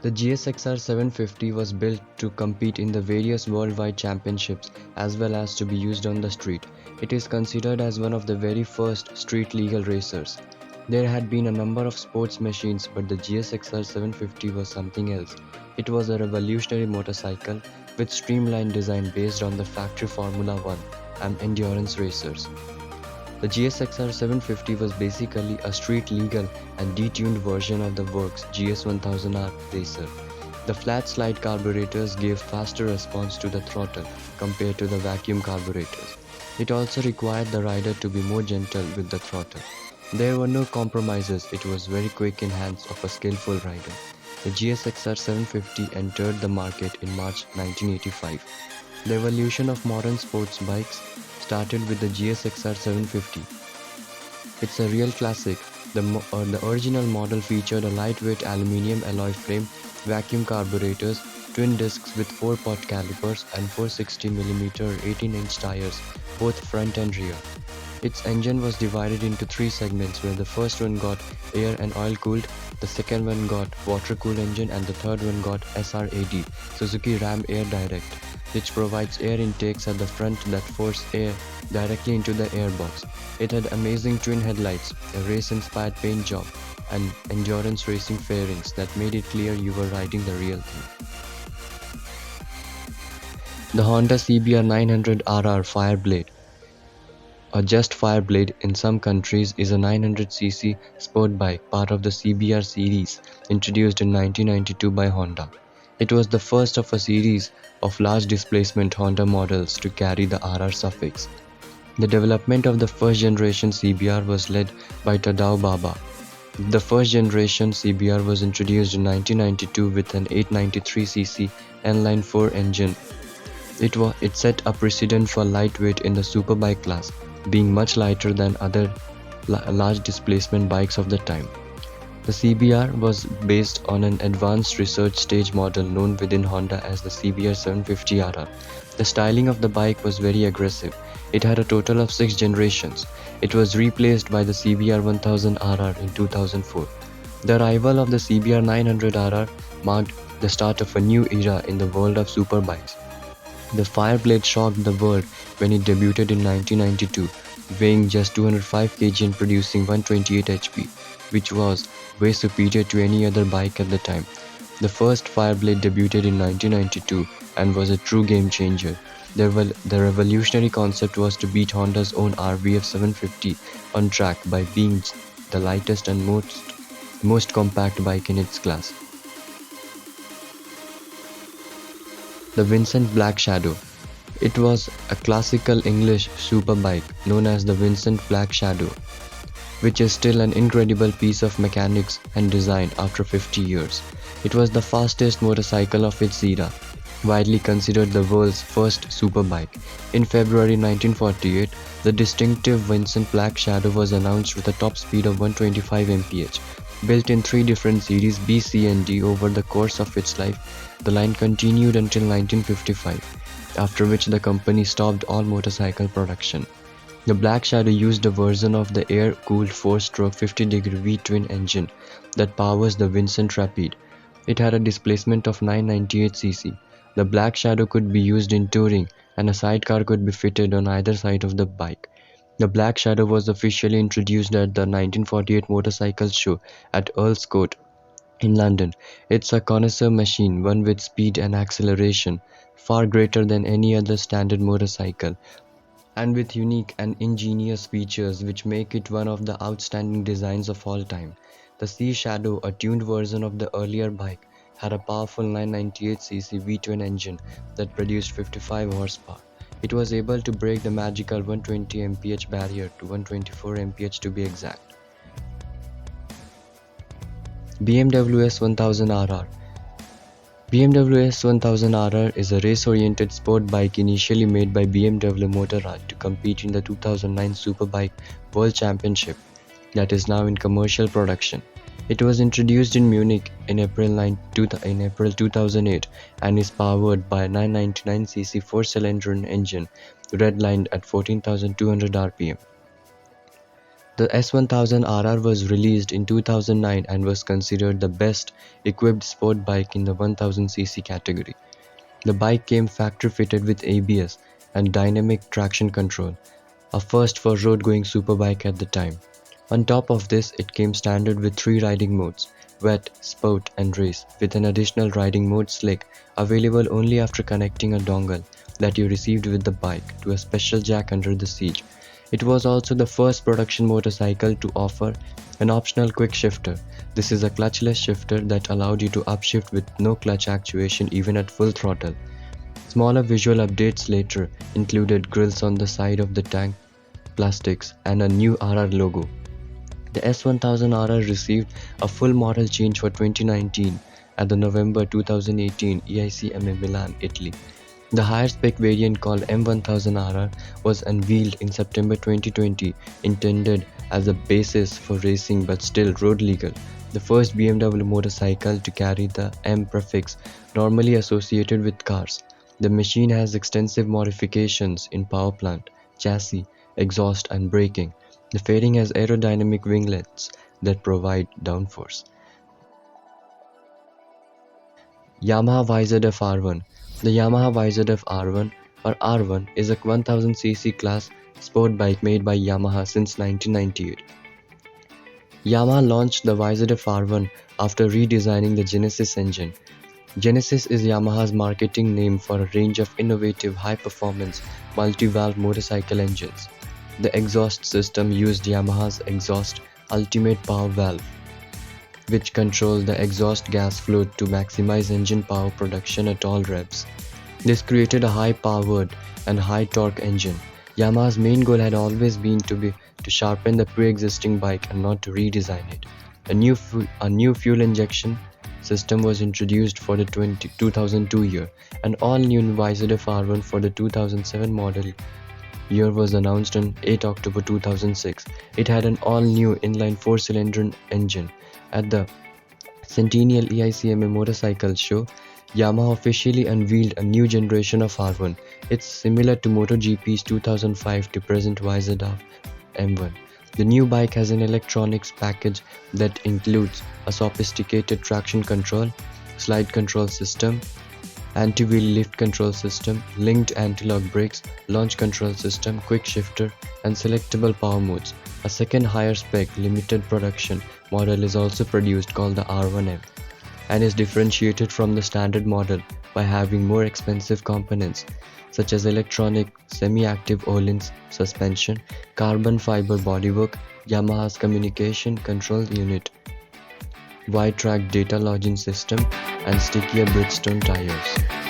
The Gsxr 750 was built to compete in the various worldwide championships as well as to be used on the street. It is considered as one of the very first street legal racers. There had been a number of sports machines, but the Gsxr 750 was something else. It was a revolutionary motorcycle with streamlined design based on the factory Formula 1 and endurance racers. The Gsxr 750 was basically a street legal and detuned version of the works GS1000rr racer. The flat slide carburetors gave faster response to the throttle compared to the vacuum carburetors. It also required the rider to be more gentle with the throttle. There were no compromises, it was very quick in hands of a skillful rider. The Gsxr 750 entered the market in March 1985. The evolution of modern sports bikes started with the Gsxr 750. It's a real classic. The original model featured a lightweight aluminium alloy frame, vacuum carburetors, twin discs with 4-pot calipers and 460mm 18-inch tires, both front and rear. Its engine was divided into 3 segments, where the first one got air and oil cooled, the second one got water cooled engine, and the third one got SRAD, Suzuki Ram Air Direct, which provides air intakes at the front that force air directly into the airbox. It had amazing twin headlights, a race-inspired paint job, and endurance racing fairings that made it clear you were riding the real thing. The Honda Cbr 900rr Fireblade, or just Fireblade in some countries, is a 900cc sport bike, part of the Cbr series, introduced in 1992 by Honda. It was the first of a series of large displacement Honda models to carry the RR suffix. The development of the first generation Cbr was led by Tadao Baba. The first generation Cbr was introduced in 1992 with an 893cc inline 4 engine. It set a precedent for lightweight in the superbike class, being much lighter than other large displacement bikes of the time. The Cbr was based on an advanced research stage model known within Honda as the Cbr 750rr. The styling of the bike was very aggressive. It had a total of 6 generations. It was replaced by the Cbr 1000rr in 2004. The arrival of the Cbr 900rr marked the start of a new era in the world of superbikes. The Fireblade shocked the world when it debuted in 1992, weighing just 205 kg and producing 128 HP, which was way superior to any other bike at the time. The first Fireblade debuted in 1992 and was a true game changer. The revolutionary concept was to beat Honda's own RBF 750 on track by being the lightest and most compact bike in its class. The Vincent Black Shadow. It was a classical English superbike known as the Vincent Black Shadow, which is still an incredible piece of mechanics and design after 50 years. It was the fastest motorcycle of its era, widely considered the world's first superbike. In February 1948, the distinctive Vincent Black Shadow was announced with a top speed of 125 mph. Built in 3 different series B, C and D over the course of its life, the line continued until 1955, after which the company stopped all motorcycle production. The Black Shadow used a version of the air-cooled 4-stroke 50-degree V-twin engine that powers the Vincent Rapide. It had a displacement of 998cc. The Black Shadow could be used in touring, and a sidecar could be fitted on either side of the bike. The Black Shadow was officially introduced at the 1948 Motorcycle Show at Earl's Court in London. It's a connoisseur machine, one with speed and acceleration far greater than any other standard motorcycle, and with unique and ingenious features which make it one of the outstanding designs of all time. The Sea Shadow, a tuned version of the earlier bike, had a powerful 998cc V-twin engine that produced 55 horsepower. It was able to break the magical 120 mph barrier to 124 mph to be exact. Bmw S1000rr. Bmw S1000rr is a race-oriented sport bike initially made by BMW Motorrad to compete in the 2009 Superbike World Championship that is now in commercial production. It was introduced in Munich in April 2008 and is powered by a 999cc 4-cylinder engine redlined at 14,200 rpm. The S1000rr was released in 2009 and was considered the best equipped sport bike in the 1000cc category. The bike came factory-fitted with ABS and dynamic traction control, a first for road-going superbike at the time. On top of this, it came standard with 3 riding modes: Wet, Sport and Race, with an additional riding mode Slick, available only after connecting a dongle that you received with the bike to a special jack under the seat. It was also the first production motorcycle to offer an optional quick shifter. This is a clutchless shifter that allowed you to upshift with no clutch actuation even at full throttle. Smaller visual updates later included grills on the side of the tank, plastics, and a new RR logo. The S1000rr received a full model change for 2019 at the November 2018 EICMA Milan, Italy. The higher spec variant called M1000rr was unveiled in September 2020, intended as a basis for racing but still road legal. The first BMW motorcycle to carry the M prefix, normally associated with cars. The machine has extensive modifications in power plant, chassis, exhaust and braking. The fairing has aerodynamic winglets that provide downforce. Yamaha YZF R1. The Yamaha YZF R1 or R1 is a 1000cc class sport bike made by Yamaha since 1998. Yamaha launched the YZF R1 after redesigning the Genesis engine. Genesis is Yamaha's marketing name for a range of innovative high-performance multi-valve motorcycle engines. The exhaust system used Yamaha's Exhaust Ultimate Power Valve, which controls the exhaust gas flow to maximize engine power production at all revs. This created a high-powered and high-torque engine. Yamaha's main goal had always been to sharpen the pre-existing bike and not to redesign it. A new fuel injection system was introduced for the 2002 year. An all-new YZF R1 for the 2007 model year was announced on 8 October 2006. It had an all-new inline 4-cylinder engine. At the Centennial EICMA Motorcycle Show, Yamaha officially unveiled a new generation of R1. It's similar to MotoGP's 2005 to present YZF M1. The new bike has an electronics package that includes a sophisticated traction control, slide control system, anti-wheel lift control system, linked anti-lock brakes, launch control system, quick shifter, and selectable power modes. A second higher spec limited production model is also produced called the R1M and is differentiated from the standard model by having more expensive components such as electronic semi-active Öhlins suspension, carbon fiber bodywork, Yamaha's communication control unit, wide track data login system, and stickier Bridgestone tires.